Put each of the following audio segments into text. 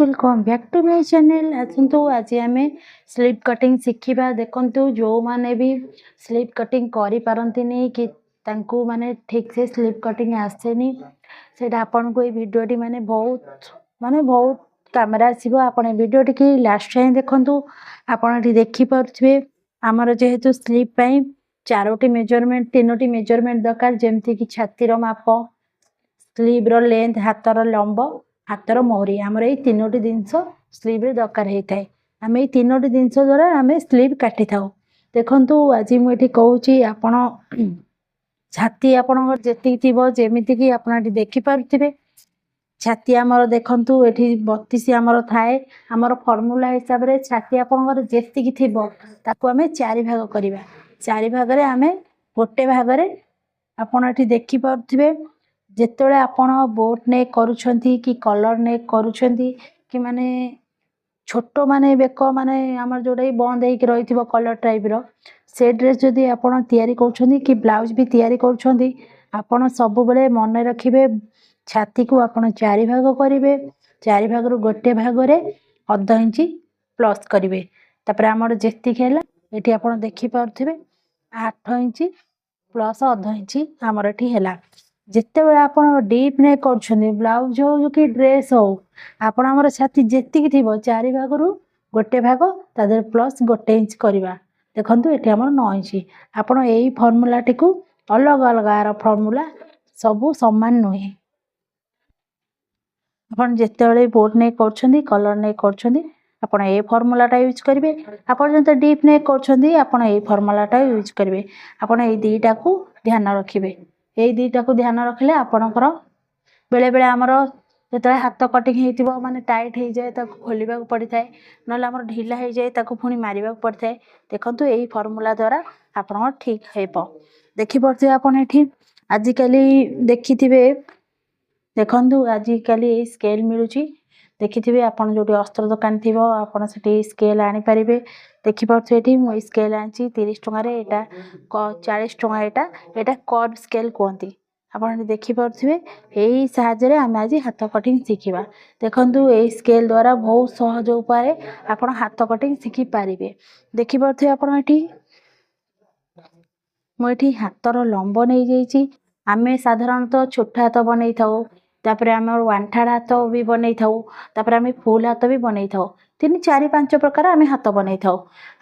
Welcome back to my channel. आसतु आज आम स्लीप कटिंग शिखा। देखु जो माने भी स्लीप कटिंग करि पारंतिनी कि तांकु माने ठीक से स्लीप कटिंग आसेनी से आपन को वीडियो माने बहुत कैमरा आसो। आपन वीडियो टी लास्ट टाइम देखु आपन देखि पारे आमर जेहेतु स्लीप पाई चारोटी मेजरमेंट तीनोटी मेजरमेंट दरकार जमती कि छातीर माप स्लीव रो लेंथ हाथर लंब हाथर मोहरी आमर ये तीनोटी जिनस स्लीव रे दरकार होता है। आम ये तीनोटी जिनस द्वारा आम स्लीव काटि था। देखु आज मुझे कहूँ आपण छाती आपण जी जमीती कि आप देखिपे छाती आमर देखु ये 32 आमर थाए आमर फर्मूला हिसाब से छाती आपंकर जी थी आम 4 भाग करवा 4 भाग आम गोटे भाग आपड़ ये देखिपे जिते आपण बोट नेक करुछंती कि कलर नेक करुछंती कि माने छोट माने बेक माने आमर जोड़ा बंद होकर रही कलर टाइप रो से ड्रेस जदि आपण तैयारी करुछंती कि ब्लाउज भी तैयारी करुछंती आपण सब बेले मन रखिबे छाती को आपण 4 भाग करेंगे 4 भाग रु गोटे भाग में अध इंच प्लस करेंगे तापर आमर जेति है ये आप देखिपे 8 इंच प्लस अध इंच आमर ये है जिते बड़े आप डीप नेक कर ब्लाउज हो कि ड्रेस हो आपण आमर छाती जी थी 4 भाग रु गोटे भाग तादर प्लस गोटे इंच करवा। देखो ये आम 9 इंच आपड़ यही फर्मूला टी अलग अलग फर्मूला सबू सामान नुहे आपन जिते बोट नेक कर कलर नेक कर ये फर्मूलाटा यूज करेंगे आपड़ जो डीप नेक कर फर्मूलाटा यूज करेंगे आपड़ ये दुईटा को ध्यान रखिए यही दुईटा को ध्यान रखिले आपणकर बेले बेले आमर जो हाथ कटिंग हो माने टाइट हो जाए खोलने को पड़ता है ना आम ढिला हो जाए पुणी मार पड़ता है। देखो यही फर्मूला द्वारा आप ठीक हो देखिपे आपड़ ये आजिकल देखि देखु आजिकल स्केल मिलूँ देखिए आप जो अस्त्र दुकान थी आपड़ से स्केल आनीपारे देखिपे ये स्केल आनी 30 टकर यहाँ 40 टका यहाँ कर्व स्केल कहती आप देखिपे यही साहाय्य आम आज हाथ कटिंग शिखा। देखु यही स्केल द्वारा बहुत सहज उपाय आप हाथ कटिंग शिखि पारे देखिपे आपड़ ये मुझे हाथर लंब नहीं जाइए आम साधारणतः छोट हाथ बनई था तापर आम 1 थार्ड हाथ भी बनई था तापर आम फुल हाथ भी बनई था 3 4 5 प्रकार आम हाथ बनई था।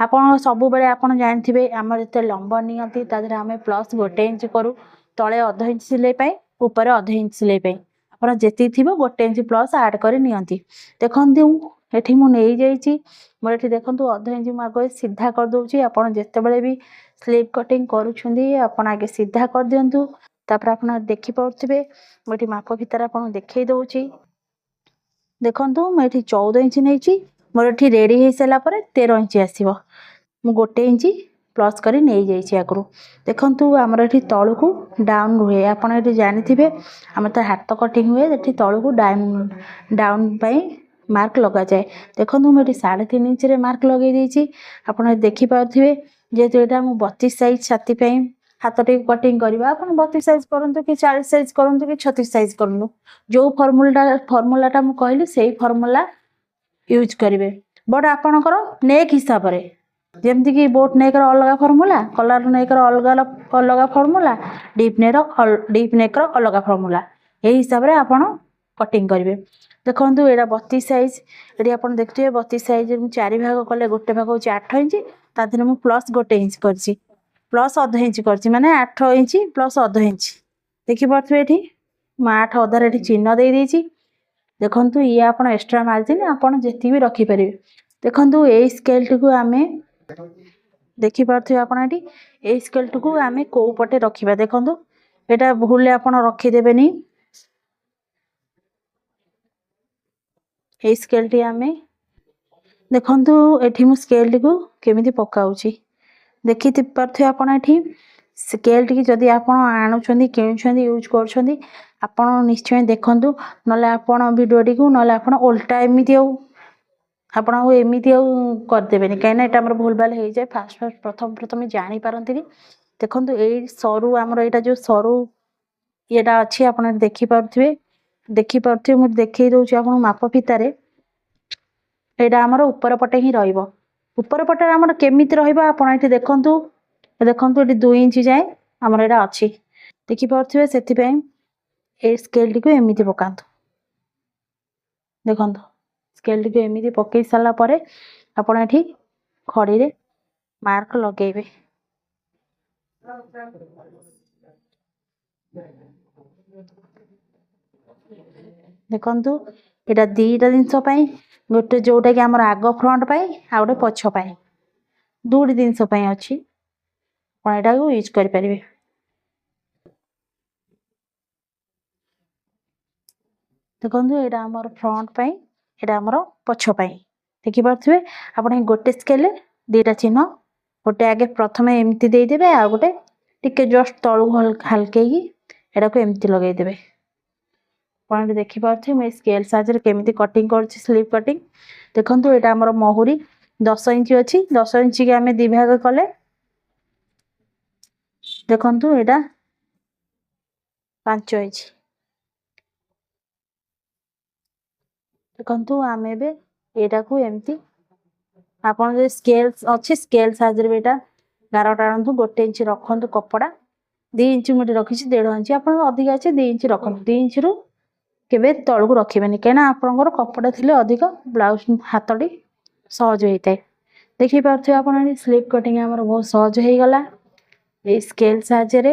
आप सब बेले आप जानते आम जो लंब नियंती आम प्लस गोटे इंच करूँ तले अध इंच सिलाई पाई ऊपर अध इंच सिलाई पाई आप जी थी गोटे इंच प्लस आड कर नियंती। देखु ये मुझे जाइए मोर ये देखो अध इंच मुझे सीधा करदे आप जिते भी स्लीव कटिंग करुँच सीधा कर दिंतु तापर आप देखिपे मुझे माप भितर आप देखे दौची देखु मुझे 14 इंच नहीं मोर ये रेडी हो सारापर 13 इंच आसो मु गोटे इंच प्लस कर नहीं जाइए आगु। देखु आमर ये तलू को डाउन रुहे आप जानते आम तो हाथ कटिंग हुए ये तलू को डाउन डाउन मार्क लग जाए। देखो मुझे 3.5 इंच मार्क लगे देती आप देखिपे जेहेतु यहाँ मुझे 32 साइज छाती हाथ टी कटिंग करवा आप 32 साइज करूँ कि 40 साइज करूँ कि 36 साइज करूँ जो फर्मूलाटा मुझे कहली से फर्मूला यूज करेंगे बट आपणकर नेक हिसाब से जमती कि बोट नेकर अलग फर्मूला कलर नेकर अलग अलग फर्मूला डीप नेकर अलग फर्मूला यही हिसाब से आप कटिंग करेंगे। देखो यहाँ 32 साइज ये आप देखिए 32 साइज 4 भाग कले गोटे भाग हूँ 8 इंच तादेह मुझे प्लस गोटे इंच कर प्लस अध इंच कर माने 8 इंच प्लस अध इंच देखिपे ये 8 अधार ये चिन्ह दे देती। देखु ये आप एक्सट्रा मार्जिन आप जी भी रखिपारे। देखु ये स्केल टी को आम देखिपे आप ये स्केल टी को आम कौ पटे रखा देखु यहाँ भूल आप रखिदेनि ये स्केल टी आम देखु ये मु स्केल टी को केमी पकाऊँगी देखिपे आप स्केल टी जदि आप आणुंट कि यूज कर निश्चय देखु ना आप भिडियोटी को ना आप उल्टा एमती आपड़ एमती करदेवे कहीं यहाँ भूल भाल हो जाए फास्ट फास्ट प्रथम प्रथम जापारती। देखो ये सरू आमर यहाँ जो सरू येटा अच्छी आप देखिपे मुझे देखे दूसरी आप माप फितार एटा हमर ऊपर पटे ही रहइबो ऊपर पटे हमर केमिति रहइबो आपण एठी देखंतु देखंतु एठी 2 इंच जाए हमर एटा अछि देखि परथिबे सेति पे ए स्केल टी को एमिति पकांतु देखंतु स्केल टी को एमिति पकई साला परे आपण एठी खड़ी रे मार्क लगेबे देखंतु एटा दीटा जिंस पई गोटे जोटा कि हमर आगो फ्रंट पई आ गोटे पछ पई दुडी जिंस पई अछि आपण एटा को यूज करि परिबे देखंतु एटा हमर फ्रंट पई एटा हमर पछ पई देखि परथिबे आपण गोटे स्केल दीटा चिन्ह गोटे आगे प्रथमे एमती देई देबे आ गोटे टिके जस्ट तळु हलके ही एटा को एमती लगेई देबे पॉइंट देखि पारथि मैं स्केल साइज रे केमिति कटिंग करछि स्लिप कटिंग देखंतु एटा हमर महुरी 10 इंच अछि 10 इंच के हमें दि भाग कले देखंतु एटा 5 इंच देखंतु आमे बे एटा को एमती आपण जे स्केल अछि स्केल साइज रे बेटा गारो टाणंतु गोटे इंच रखंतु कपड़ा 2 इंच मुटे रखिछि 1.5 इंच आपण अधिक अछि 2 इंच रखंतु 2 इंच रु केबे तळु को रखिबेनी केना आपनकर कपड़ा थिले अधिक ब्लाउज हातडी सहज होइतै देखि पारथि आपण स्लिप कटिंग हमर बहुत सहज होई गला ए स्केल साइज रे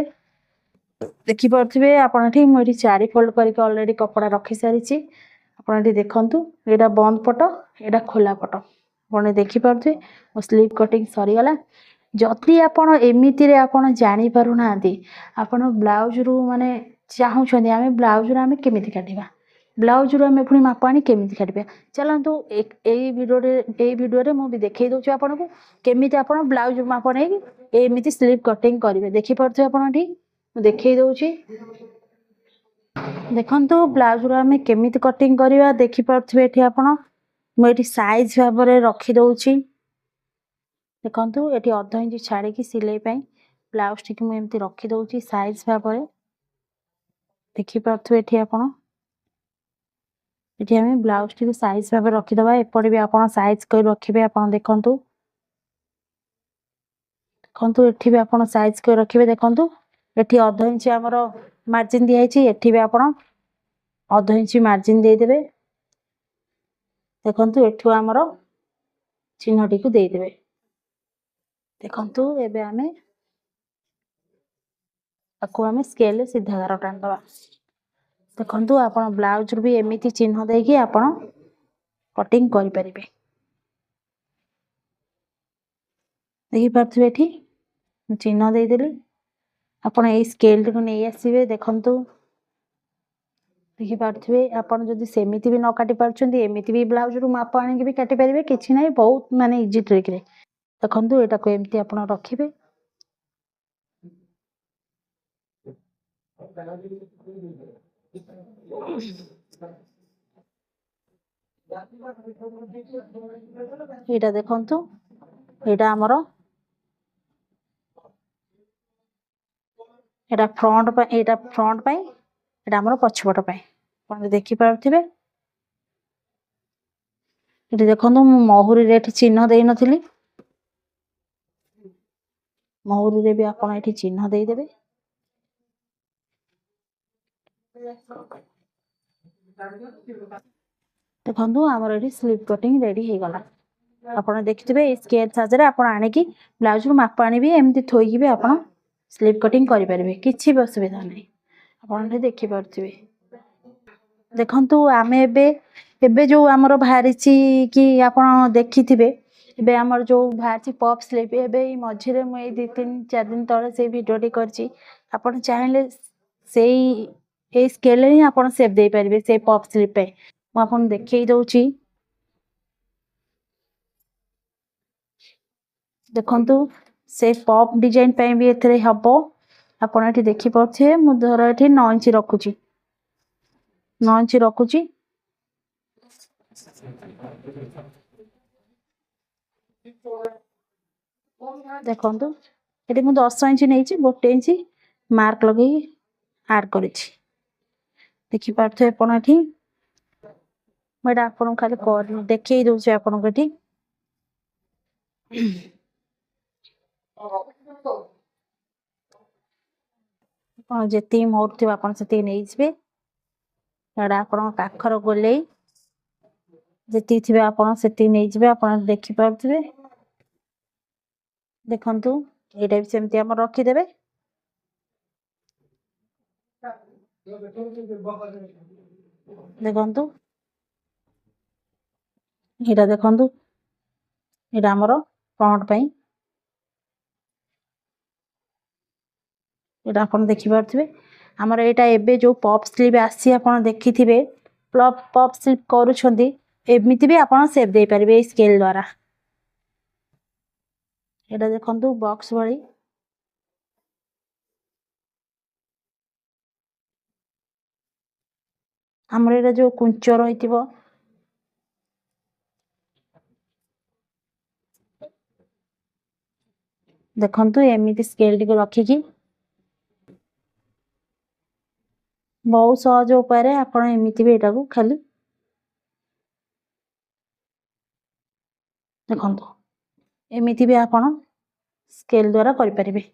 देखि पारथिबे आपण एठी मोरी 4 फोल्ड करके ऑलरेडी कपड़ा रखि सारिछि आपण एठी देखंतु एटा बंद पट एटा खोला पट आपण देखि पारथि ओ स्लिप कटिंग सरी गला जति आपण एमिति रे आपण जानि पारु नांती आपण ब्लाउज रु माने चाहू छथि आमे ब्लाउज रु आमे केमिति काटिबा ब्लाउज रु आमे पुनी माप आनी केमिति काटिबा चलंतु एई वीडियो रे मु भी देखै दउ छु आपण को केमिति आपण ब्लाउज माप नै एमिति स्लिप कटिंग करिवे देखि परथि आपण एठी मु देखै दउ छि देखंतु ब्लाउज रु आमे केमिति कटिंग करिवा देखि परथि एठी आपण मु एठी साइज भाबरे रखि दउ छि देखंतु एठी आधा इंच छाडी की सिलाई पई ब्लाउज टिक मु एमती रखि दउ छि साइज भाबरे देखि परथु एठी आपण एठी हमें ब्लाउज टिक साइज भाबरे रखि दबा एपडी भी आपण साइज कर रखिबे आपण देखंतु देखंतु एठी भी आपण साइज कर रखिबे देखंतु एठी आधा इंच हमर मार्जिन दिया छि एठी भी आपण आधा इंच मार्जिन दे देबे देखंतु एठु हमर चिन्ह टिकु दे देबे देखंतु एबे हमें आकु हमें स्केल रे सीधा गार टान दबा देखंतु आपण ब्लाउज रु भी एमिति चिन्ह दे कि आपण कटिंग करि परिबे देखि पारथि एठी चिन्ह दे देली आपण ए स्केल को नै आसीबे देखंतु देखि पारथि आपण जदी सेमिति भी न काटि पारछंती एमिति भी ब्लाउज रु माप आनी के भी काटि परिबे किछि नै बहुत माने इजी ट्रिक रे देखंतु एटा को एमती आपण रखिबे एटा देखंतु एटा हमरो एटा फ्रंट पई एटा हमरो पछपट पई आपण देखि पारथिबे एटी देखंतु मु महुरी रे एठी चिन्ह देई नथिली महुरी रे भी आपण एठी चिन्ह देई देबे देखंतु हमर एठी स्लिप कटिंग रेडी हे गला आपण देखिथिबे ए स्केल साइज रे आपण आने की ब्लाउज रु माप आनी भी एमती थोई की भी आपण स्लिप कटिंग करि परिबे किछि भी असुविधा नै आपण एठी देखि पारथिबे देखंतु आमे एबे जो हमर भारिची कि आपण देखिथिबे एबे हमर जो भारिची पॉप स्लिप एबे मझी रे मु 2-3-4 दिन तळे से वीडियो टी करची आपण चाहेले सेई ए स्केल रे आपण सेव दे परिबे से पॉप स्लिप पे मु आपण देखै दउची देखंतु से पॉप डिजाइन पे भी एथरे हबो आपण एठी देखि परछे मु धर एठी 9 इंच रखुची 9 इंच रखुची देखंतु एठी मु 10 इंच नेची गोटे इंच मार्क लगै ऐड करिछि देखि परथे आपण एठी ମୁଁ ଏଇଟା ଆପଣଙ୍କୁ ଖାଲି ଦେଖେଇ ଦଉଛି ଆପଣଙ୍କୁ ଏଠି। ଆପଣ ଯେତିକି ମୋଟ ଥିବ ଆପଣ ସେତିକି ନେଇଯିବେ। ଏଇଟା ଆପଣଙ୍କ କାଖର ଗୋଲେଇ ଯେତିକି ଥିବେ ଆପଣ ସେତିକି ନେଇଯିବେ। ଆପଣ ଦେଖିପାରୁଥିବେ, ଦେଖନ୍ତୁ ଏଇଟା ବି ସେମିତି ଆମର ରଖିଦେବେ। ଦେଖନ୍ତୁ ଏଇଟା ଦେଖନ୍ତୁ, ଏଇଟା ଆମର ଫ୍ରଣ୍ଟ ପାଇଁ। ଏଇଟା ଆପଣ ଦେଖିପାରୁଥିବେ। ଆମର ଏଇଟା ଏବେ ଯୋଉ ପପ୍ ସ୍ଲିଭ୍ ଆସିଛି ଆପଣ ଦେଖିଥିବେ, ପପ୍ ସ୍ଲିଭ୍ କରୁଛନ୍ତି, ଏମିତି ବି ଆପଣ ସେପ୍ ଦେଇପାରିବେ ଏଇ ସ୍କେଲ ଦ୍ୱାରା। ଏଇଟା ଦେଖନ୍ତୁ ବକ୍ସ ଭଳି। ଆମର ଏଇଟା ଯୋଉ କୁଞ୍ଚ ରହିଥିବ, ଦେଖନ୍ତୁ ଏମିତି ସ୍କେଲଟିକୁ ରଖିକି ବହୁତ ସହଜ ଉପାୟରେ ଆପଣ ଏମିତି ବି ଏଟାକୁ ଖାଲି ଦେଖନ୍ତୁ ଏମିତି ବି ଆପଣ ସ୍କେଲ ଦ୍ୱାରା କରିପାରିବେ।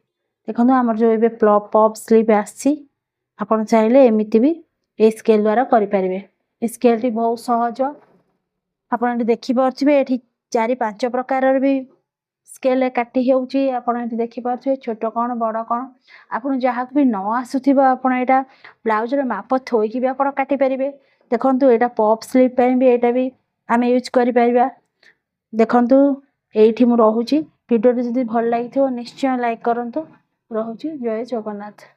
ଦେଖନ୍ତୁ ଆମର ଯୋଉ ଏବେ ପପ୍ ସ୍ଲିଭ୍ ଆସିଛି, ଆପଣ ଚାହିଁଲେ ଏମିତି ବି ଏଇ ସ୍କେଲ ଦ୍ୱାରା କରିପାରିବେ। ଏ ସ୍କେଲଟି ବହୁତ ସହଜ। ଆପଣ ଏଠି ଦେଖିପାରୁଥିବେ, ଏଠି 4-5 ପ୍ରକାରର ବି ସ୍କେଲ କାଟି ହେଉଛି। ଆପଣ ଏଠି ଦେଖିପାରୁଥିବେ ଛୋଟ କ'ଣ ବଡ଼ କ'ଣ। ଆପଣ ଯାହାକୁ ବି ନ ଆସୁଥିବ ଆପଣ ଏଇଟା ବ୍ଲାଉଜର ମାପ ଥୋଇକି ବି ଆପଣ କାଟିପାରିବେ। ଦେଖନ୍ତୁ ଏଇଟା ପପ୍ ସ୍ଲିଭ୍ ପାଇଁ ବି ଏଇଟା ବି ଆମେ ୟୁଜ୍ କରିପାରିବା। ଦେଖନ୍ତୁ ଏଇଠି ମୁଁ ରହୁଛି। ଭିଡ଼ିଓଟି ଯଦି ଭଲ ଲାଗିଥିବ ନିଶ୍ଚୟ ଲାଇକ୍ କରନ୍ତୁ। ରହୁଛି, ଜୟ ଜଗନ୍ନାଥ।